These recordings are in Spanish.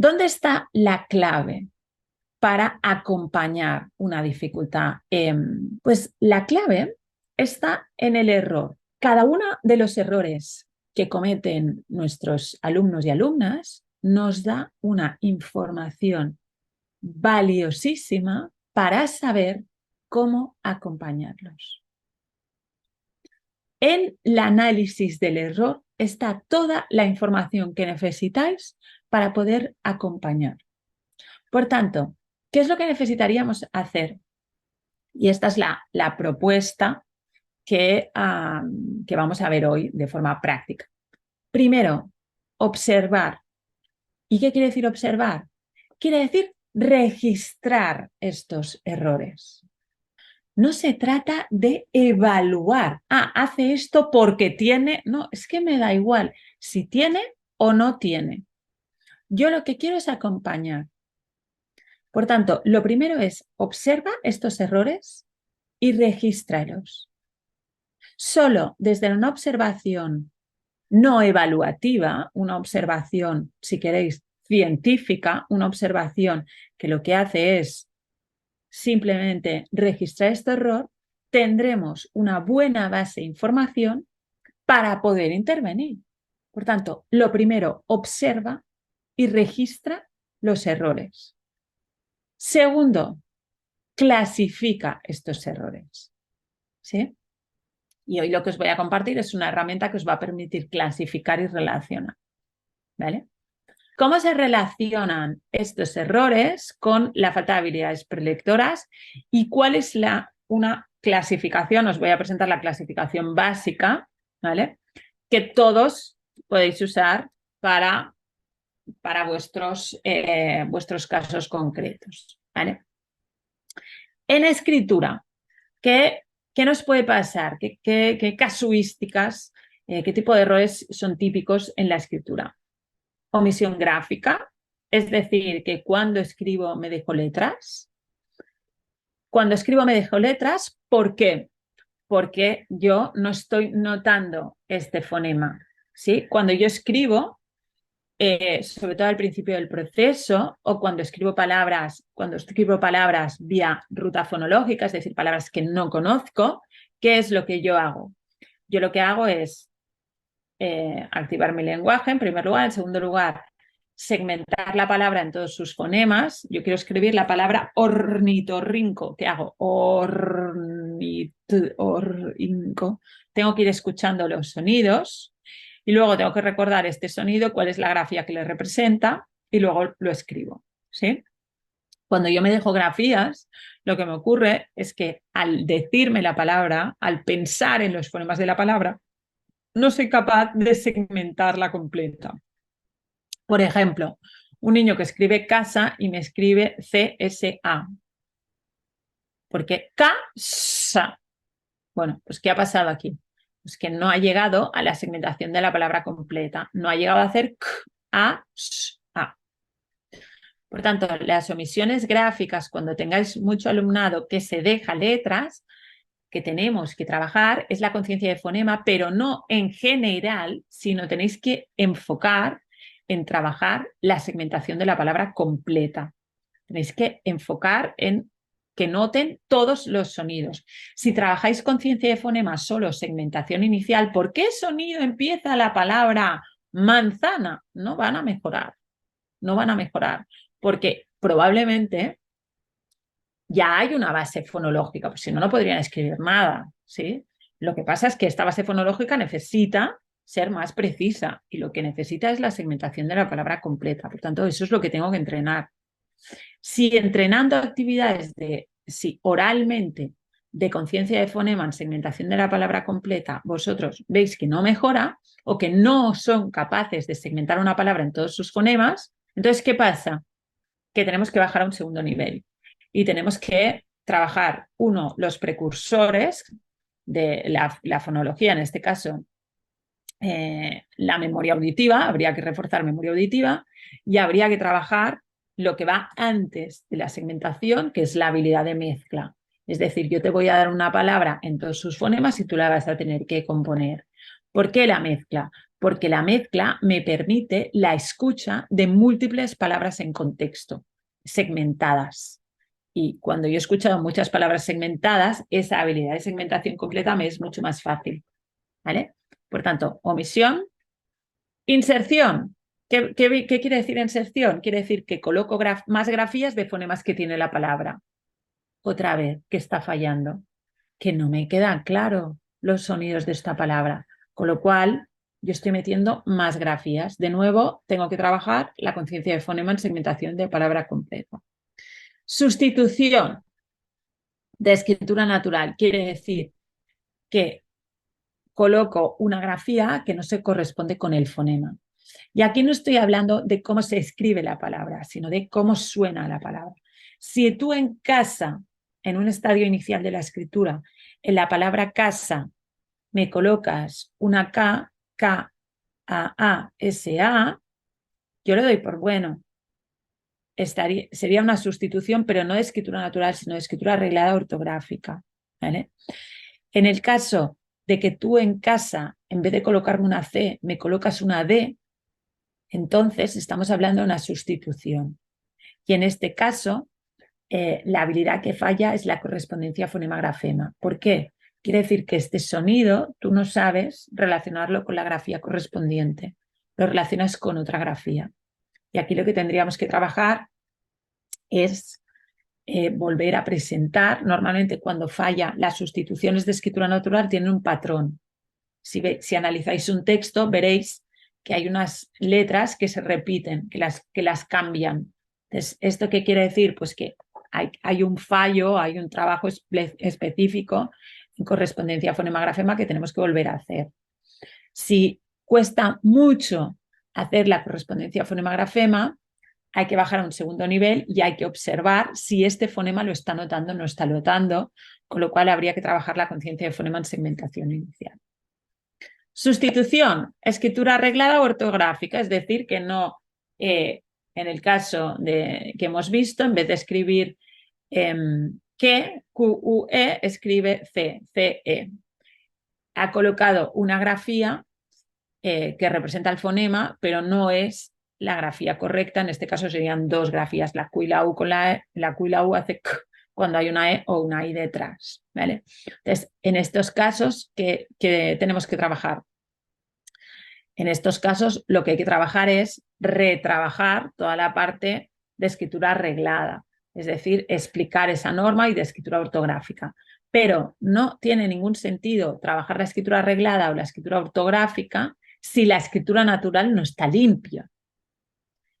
¿Dónde está la clave para acompañar una dificultad? Pues la clave está en el error. Cada uno de los errores que cometen nuestros alumnos y alumnas nos da una información valiosísima para saber cómo acompañarlos. En el análisis del error está toda la información que necesitáis para poder acompañar. Por tanto, ¿qué es lo que necesitaríamos hacer? Y esta es la propuesta que vamos a ver hoy de forma práctica. Primero, observar. ¿Y qué quiere decir observar? Quiere decir registrar estos errores. No se trata de evaluar. Hace esto porque tiene. No, es que me da igual si tiene o no tiene. Yo lo que quiero es acompañar. Por tanto, lo primero es observa estos errores y regístralos. Solo desde una observación no evaluativa, una observación, si queréis, científica, una observación que lo que hace es simplemente registrar este error, tendremos una buena base de información para poder intervenir. Por tanto, lo primero, observa y registra los errores. Segundo, clasifica estos errores. ¿Sí? Y hoy lo que os voy a compartir es una herramienta que os va a permitir clasificar y relacionar. ¿Vale? ¿Cómo se relacionan estos errores con la falta de habilidades prelectoras y cuál es una clasificación? Os voy a presentar la clasificación básica, ¿vale? Que todos podéis usar para vuestros casos concretos, ¿vale? En escritura, ¿qué nos puede pasar? ¿Qué casuísticas, qué tipo de errores son típicos en la escritura? Omisión gráfica, es decir, que cuando escribo me dejo letras. Cuando escribo me dejo letras, ¿por qué? Porque yo no estoy notando este fonema, ¿sí? Cuando yo escribo, sobre todo al principio del proceso, o cuando escribo palabras vía ruta fonológica, es decir, palabras que no conozco, ¿qué es lo que yo hago? Yo lo que hago es activar mi lenguaje, en primer lugar. En segundo lugar, segmentar la palabra en todos sus fonemas. Yo quiero escribir la palabra ornitorrinco. ¿Qué hago? Ornitorrinco. Tengo que ir escuchando los sonidos y luego tengo que recordar este sonido, cuál es la grafía que le representa y luego lo escribo. ¿Sí? Cuando yo me dejo grafías, lo que me ocurre es que al decirme la palabra, al pensar en los fonemas de la palabra, no soy capaz de segmentarla completa. Por ejemplo, un niño que escribe casa y me escribe CSA. Porque casa. Bueno, pues ¿qué ha pasado aquí? Pues que no ha llegado a la segmentación de la palabra completa. No ha llegado a hacer A. Por tanto, las omisiones gráficas, cuando tengáis mucho alumnado que se deja letras, que tenemos que trabajar es la conciencia de fonema, pero no en general, sino tenéis que enfocar en trabajar la segmentación de la palabra completa. Tenéis que enfocar en que noten todos los sonidos. Si trabajáis conciencia de fonema solo segmentación inicial, ¿por qué sonido empieza la palabra manzana? No van a mejorar, no van a mejorar, porque probablemente ya hay una base fonológica, pues si no, no podrían escribir nada, ¿sí? Lo que pasa es que esta base fonológica necesita ser más precisa y lo que necesita es la segmentación de la palabra completa. Por tanto, eso es lo que tengo que entrenar. Si entrenando actividades oralmente de conciencia de fonema en segmentación de la palabra completa, vosotros veis que no mejora o que no son capaces de segmentar una palabra en todos sus fonemas, entonces, ¿qué pasa? Que tenemos que bajar a un segundo nivel. Y tenemos que trabajar, los precursores de la fonología, en este caso, la memoria auditiva, habría que reforzar memoria auditiva y habría que trabajar lo que va antes de la segmentación, que es la habilidad de mezcla. Es decir, yo te voy a dar una palabra en todos sus fonemas y tú la vas a tener que componer. ¿Por qué la mezcla? porque la mezcla me permite la escucha de múltiples palabras en contexto, segmentadas. Y cuando yo he escuchado muchas palabras segmentadas, esa habilidad de segmentación completa me es mucho más fácil. ¿Vale? Por tanto, omisión. Inserción. ¿Qué quiere decir inserción? Quiere decir que coloco más grafías de fonemas que tiene la palabra. Otra vez, que está fallando, que no me quedan claros los sonidos de esta palabra, con lo cual yo estoy metiendo más grafías. De nuevo, tengo que trabajar la conciencia de fonema en segmentación de palabra completa. Sustitución de escritura natural quiere decir que coloco una grafía que no se corresponde con el fonema. Y aquí no estoy hablando de cómo se escribe la palabra, sino de cómo suena la palabra. Si tú en casa, en un estadio inicial de la escritura, en la palabra casa, me colocas una K, K-A-A-S-A, yo le doy por bueno. Sería una sustitución, pero no de escritura natural, sino de escritura arreglada ortográfica. ¿Vale? En el caso de que tú en casa, en vez de colocarme una C, me colocas una D, entonces estamos hablando de una sustitución. Y en este caso, la habilidad que falla es la correspondencia fonema-grafema. ¿Por qué? Quiere decir que este sonido tú no sabes relacionarlo con la grafía correspondiente, lo relacionas con otra grafía. Y aquí lo que tendríamos que trabajar es volver a presentar. Normalmente cuando falla, las sustituciones de escritura natural tienen un patrón. Si analizáis un texto, veréis que hay unas letras que se repiten, que las cambian. Entonces, ¿esto qué quiere decir? Pues que hay un fallo, hay un trabajo específico en correspondencia fonema-grafema que tenemos que volver a hacer. Si cuesta mucho hacer la correspondencia fonema-grafema, hay que bajar a un segundo nivel y hay que observar si este fonema lo está notando o no está notando, con lo cual habría que trabajar la conciencia de fonema en segmentación inicial. Sustitución, escritura arreglada o ortográfica, es decir, que no, en el caso que hemos visto, en vez de escribir que, Q-U-E, escribe C, C-E. Ha colocado una grafía que representa el fonema, pero no es la grafía correcta. En este caso serían dos grafías, la Q y la U con la E. La Q y la U hace K cuando hay una E o una I detrás. ¿Vale? Entonces, en estos casos, ¿qué tenemos que trabajar? En estos casos, lo que hay que trabajar es retrabajar toda la parte de escritura arreglada, es decir, explicar esa norma y de escritura ortográfica. Pero no tiene ningún sentido trabajar la escritura arreglada o la escritura ortográfica si la escritura natural no está limpia.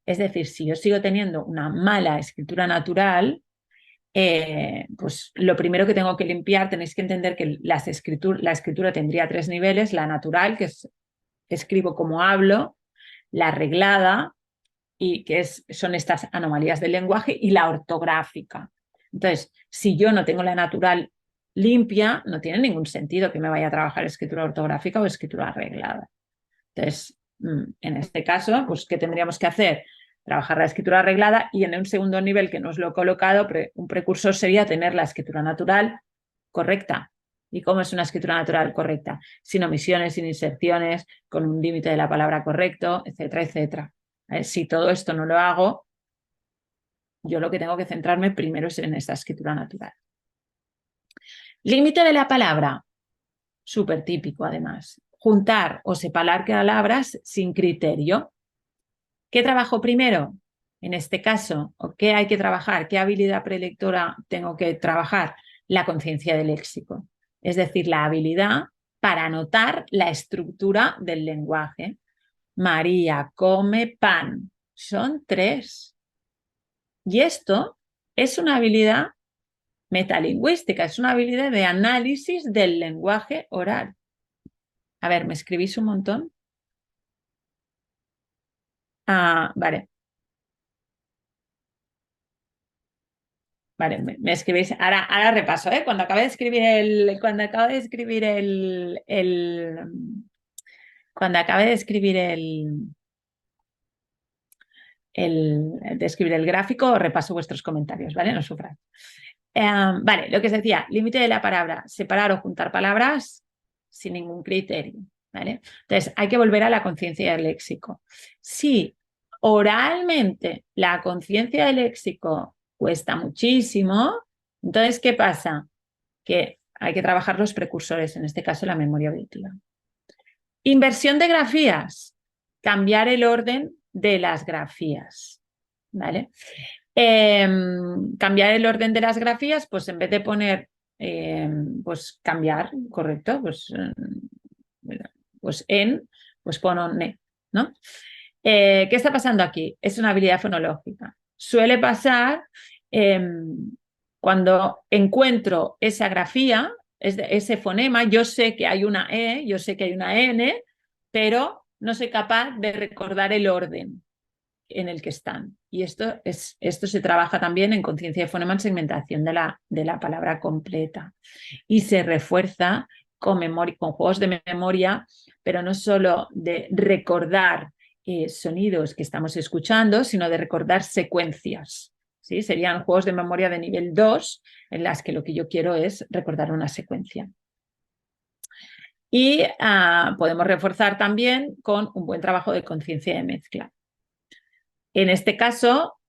Es decir, si yo sigo teniendo una mala escritura natural, pues lo primero que tengo que limpiar, tenéis que entender que la escritura tendría 3 niveles: la natural, que es escribo como hablo, la arreglada, y que son estas anomalías del lenguaje, y la ortográfica. Entonces, si yo no tengo la natural limpia, no tiene ningún sentido que me vaya a trabajar escritura ortográfica o escritura arreglada. Entonces, en este caso, pues, ¿qué tendríamos que hacer? Trabajar la escritura arreglada, y en un segundo nivel, que no os lo he colocado, un precursor sería tener la escritura natural correcta. ¿Y cómo es una escritura natural correcta? Sin omisiones, sin inserciones, con un límite de la palabra correcto, etcétera, etcétera. Si todo esto no lo hago, yo lo que tengo que centrarme primero es en esta escritura natural. Límite de la palabra, súper típico además. Juntar o separar palabras sin criterio. ¿Qué trabajo primero? En este caso, ¿o qué hay que trabajar? ¿Qué habilidad prelectora tengo que trabajar? La conciencia del léxico. Es decir, la habilidad para notar la estructura del lenguaje. María come pan. Son 3. Y esto es una habilidad metalingüística, es una habilidad de análisis del lenguaje oral. A ver, ¿me escribís un montón? Vale. Vale, me escribís. Ahora repaso, ¿eh? Cuando acabe de escribir cuando acabe de escribir de escribir el gráfico, repaso vuestros comentarios, ¿vale? No sufráis. Vale, lo que os decía, límite de la palabra, separar o juntar palabras sin ningún criterio. ¿vale? Entonces, hay que volver a la conciencia del léxico. Si oralmente la conciencia del léxico cuesta muchísimo, entonces, ¿qué pasa? Que hay que trabajar los precursores, en este caso la memoria auditiva. Inversión de grafías, cambiar el orden de las grafías, ¿vale? Cambiar el orden de las grafías, pues en vez de poner, pues cambiar, correcto, pues en, pues pon ne, ¿no? ¿Qué está pasando aquí? Es una habilidad fonológica. Suele pasar cuando encuentro esa grafía, ese fonema, yo sé que hay una E, yo sé que hay una N, pero no soy capaz de recordar el orden en el que están. Y esto se trabaja también en conciencia de fonema en segmentación de la palabra completa. Y se refuerza con juegos de memoria, pero no solo de recordar sonidos que estamos escuchando, sino de recordar secuencias. ¿Sí? Serían juegos de memoria de nivel 2, en las que lo que yo quiero es recordar una secuencia. Y podemos reforzar también con un buen trabajo de conciencia de mezcla. En este caso,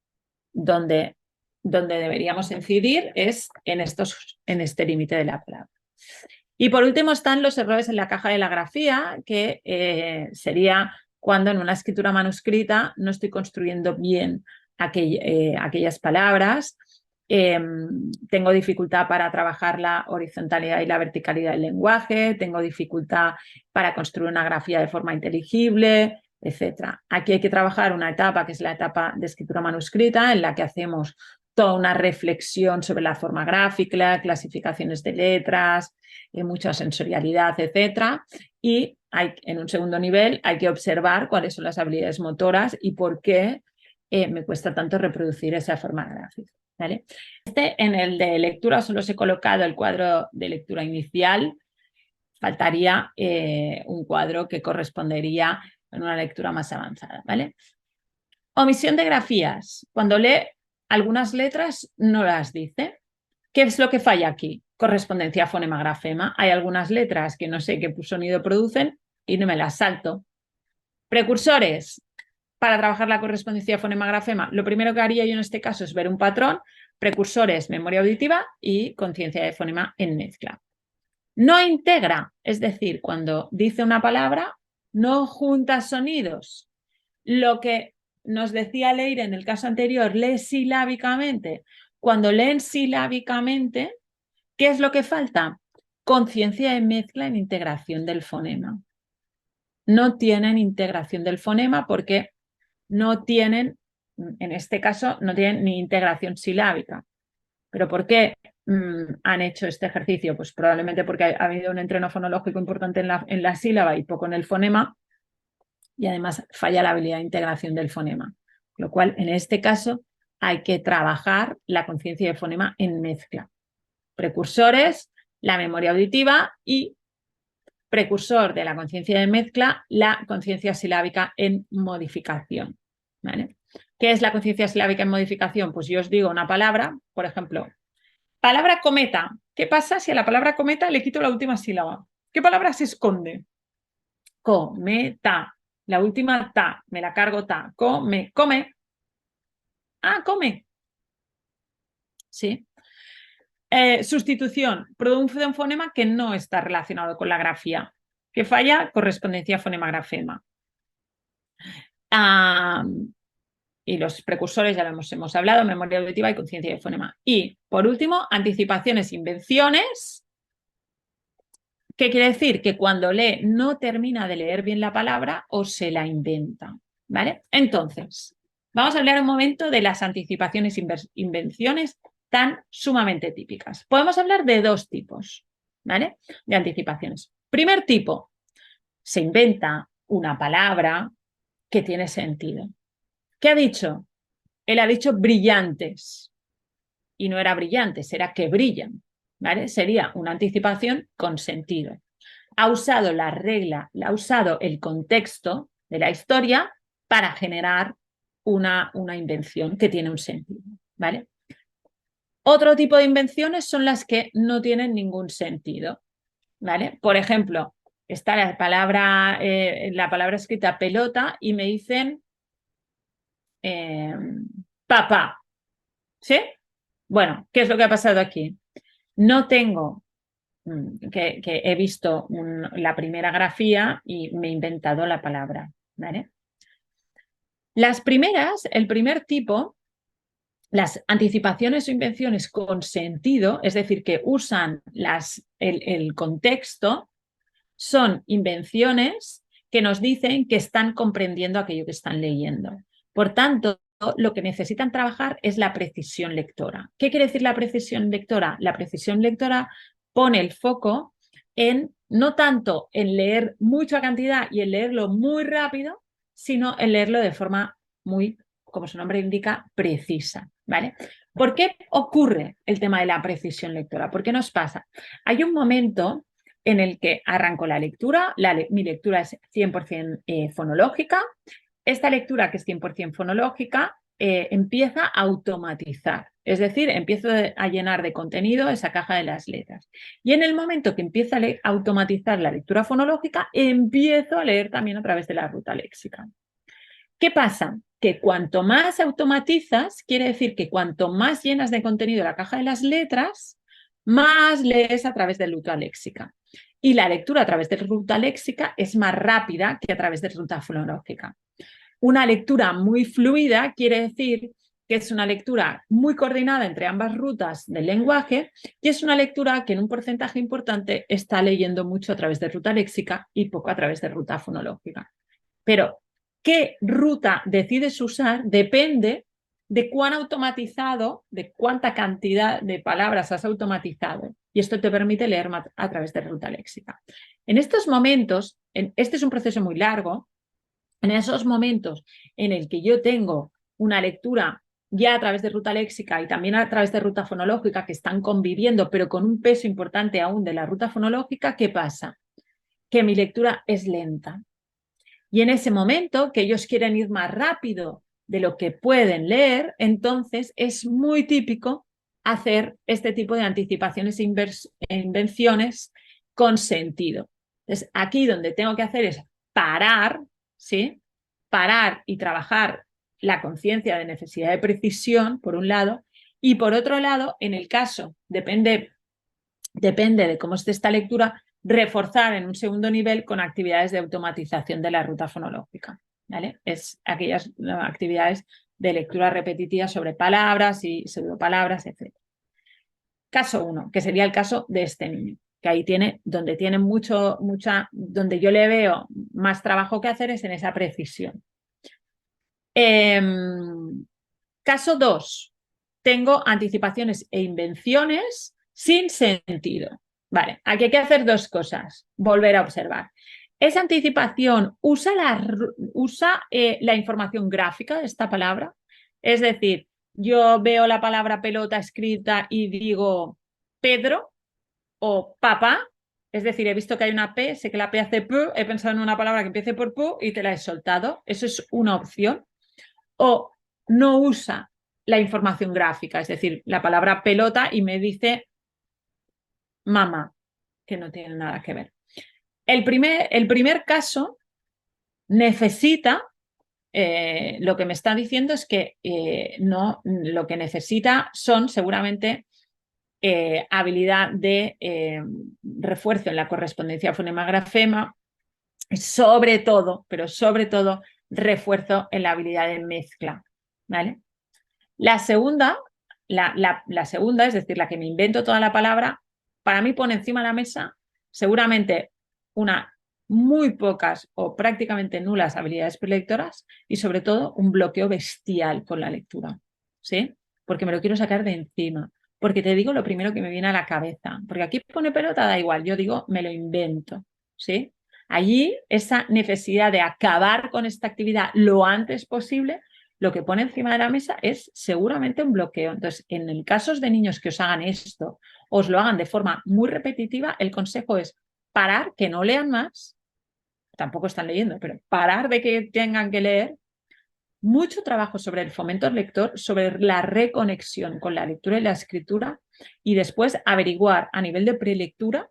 donde deberíamos incidir es en este límite de la palabra. Y por último están los errores en la caja de la grafía, que sería cuando en una escritura manuscrita no estoy construyendo bien aquellas palabras, tengo dificultad para trabajar la horizontalidad y la verticalidad del lenguaje, tengo dificultad para construir una grafía de forma inteligible, etc. Aquí hay que trabajar una etapa que es la etapa de escritura manuscrita, en la que hacemos toda una reflexión sobre la forma gráfica, clasificaciones de letras, mucha sensorialidad, etc. Y en un segundo nivel hay que observar cuáles son las habilidades motoras y por qué me cuesta tanto reproducir esa forma gráfica. ¿Vale? En el de lectura solo os he colocado el cuadro de lectura inicial. Faltaría un cuadro que correspondería en una lectura más avanzada, ¿vale? Omisión de grafías. Cuando lee algunas letras no las dice. ¿Qué es lo que falla aquí? Correspondencia fonema-grafema. Hay algunas letras que no sé qué sonido producen y no me las salto. Precursores. Para trabajar la correspondencia fonema-grafema, lo primero que haría yo en este caso es ver un patrón, precursores, memoria auditiva y conciencia de fonema en mezcla. No integra, es decir, cuando dice una palabra, no junta sonidos. Lo que nos decía Leire en el caso anterior, lee silábicamente. Cuando leen silábicamente, ¿qué es lo que falta? Conciencia de mezcla en integración del fonema. No tienen integración del fonema porque no tienen, en este caso, no tienen ni integración silábica. ¿Pero por qué han hecho este ejercicio? Pues probablemente porque ha habido un entreno fonológico importante en la sílaba y poco en el fonema, y además falla la habilidad de integración del fonema. Lo cual, en este caso, hay que trabajar la conciencia de fonema en mezcla. Precursores, la memoria auditiva y precursor de la conciencia de mezcla, la conciencia silábica en modificación. ¿Vale? ¿Qué es la conciencia silábica en modificación? Pues yo os digo una palabra, por ejemplo, palabra cometa. ¿Qué pasa si a la palabra cometa le quito la última sílaba? ¿Qué palabra se esconde? Cometa. La última ta, me la cargo ta. Come. Ah, come. Sí. Sustitución. Produce un fonema que no está relacionado con la grafía. ¿Qué falla? Correspondencia fonema-grafema. Y los precursores ya lo hemos hablado, memoria auditiva y conciencia de fonema. Y, por último, anticipaciones, invenciones. ¿Qué quiere decir? Que cuando lee no termina de leer bien la palabra o se la inventa. ¿Vale? Entonces, vamos a hablar un momento de las anticipaciones, invenciones tan sumamente típicas. Podemos hablar de dos tipos, ¿vale? De anticipaciones. Primer tipo, se inventa una palabra que tiene sentido. ¿Qué ha dicho? Él ha dicho brillantes. Y no era brillantes, era que brillan. ¿Vale? Sería una anticipación con sentido. Ha usado la regla, ha usado el contexto de la historia para generar una invención que tiene un sentido. ¿Vale? Otro tipo de invenciones son las que no tienen ningún sentido. ¿Vale? Por ejemplo, está la palabra escrita pelota y me dicen papá, ¿sí? Bueno, ¿qué es lo que ha pasado aquí? No tengo que he visto la primera grafía y me he inventado la palabra, ¿vale? Las primeras, el primer tipo, las anticipaciones o invenciones con sentido, es decir, que usan el contexto, son invenciones que nos dicen que están comprendiendo aquello que están leyendo. Por tanto, lo que necesitan trabajar es la precisión lectora. ¿Qué quiere decir la precisión lectora? La precisión lectora pone el foco en no tanto en leer mucha cantidad y en leerlo muy rápido, sino en leerlo de forma muy, como su nombre indica, precisa, ¿vale? ¿Por qué ocurre el tema de la precisión lectora? ¿Por qué nos pasa? Hay un momento en el que arranco la lectura, mi lectura es 100% fonológica. Esta lectura, que es 100% fonológica, empieza a automatizar, es decir, empiezo a llenar de contenido esa caja de las letras. Y en el momento que empieza a automatizar la lectura fonológica, empiezo a leer también a través de la ruta léxica. ¿Qué pasa? Que cuanto más automatizas, quiere decir que cuanto más llenas de contenido la caja de las letras, más lees a través de ruta léxica. Y la lectura a través de ruta léxica es más rápida que a través de ruta fonológica. Una lectura muy fluida quiere decir que es una lectura muy coordinada entre ambas rutas del lenguaje y es una lectura que en un porcentaje importante está leyendo mucho a través de ruta léxica y poco a través de ruta fonológica. Pero qué ruta decides usar depende de cuán automatizado, de cuánta cantidad de palabras has automatizado. Y esto te permite leer a través de ruta léxica. En estos momentos, este es un proceso muy largo, en esos momentos en el que yo tengo una lectura ya a través de ruta léxica y también a través de ruta fonológica que están conviviendo, pero con un peso importante aún de la ruta fonológica, ¿qué pasa? Que mi lectura es lenta. Y en ese momento que ellos quieren ir más rápido de lo que pueden leer, entonces es muy típico hacer este tipo de anticipaciones e invenciones con sentido. Entonces, aquí donde tengo que hacer es parar, ¿sí? Parar y trabajar la conciencia de necesidad de precisión, por un lado, y por otro lado, en el caso, depende de cómo esté esta lectura, reforzar en un segundo nivel con actividades de automatización de la ruta fonológica, ¿vale? Es aquellas actividades de lectura repetitiva sobre palabras y pseudopalabras, etc. Caso 1, que sería el caso de este niño, que ahí tiene, donde tiene donde yo le veo más trabajo que hacer es en esa precisión. Caso 2, tengo anticipaciones e invenciones sin sentido. Vale, aquí hay que hacer dos cosas. Volver a observar. Esa anticipación usa la información gráfica de esta palabra. Es decir, yo veo la palabra pelota escrita y digo Pedro o papá. Es decir, he visto que hay una P, sé que la P hace P, he pensado en una palabra que empiece por P y te la he soltado. Eso es una opción. O no usa la información gráfica, es decir, la palabra pelota y me dice mamá, que no tiene nada que ver. El primer caso necesita, lo que me está diciendo es que no, lo que necesita son seguramente habilidad de refuerzo en la correspondencia fonema-grafema, sobre todo, pero sobre todo, refuerzo en la habilidad de mezcla, ¿vale? La segunda, es decir, la que me invento toda la palabra, para mí pone encima de la mesa seguramente muy pocas o prácticamente nulas habilidades prelectoras y sobre todo un bloqueo bestial con la lectura, ¿sí? Porque me lo quiero sacar de encima, porque te digo lo primero que me viene a la cabeza, porque aquí pone pelota, da igual, yo digo me lo invento, ¿sí? Allí esa necesidad de acabar con esta actividad lo antes posible, lo que pone encima de la mesa es seguramente un bloqueo. Entonces, en el caso de niños que os hagan esto, os lo hagan de forma muy repetitiva, el consejo es parar, que no lean más, tampoco están leyendo, pero parar de que tengan que leer, mucho trabajo sobre el fomento del lector, sobre la reconexión con la lectura y la escritura y después averiguar a nivel de prelectura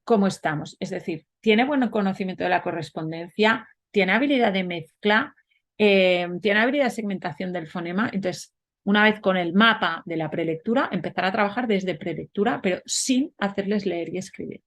cómo estamos. Es decir, tiene buen conocimiento de la correspondencia, tiene habilidad de mezcla, tiene habilidad de segmentación del fonema. Entonces, una vez con el mapa de la prelectura, empezar a trabajar desde prelectura, pero sin hacerles leer y escribir.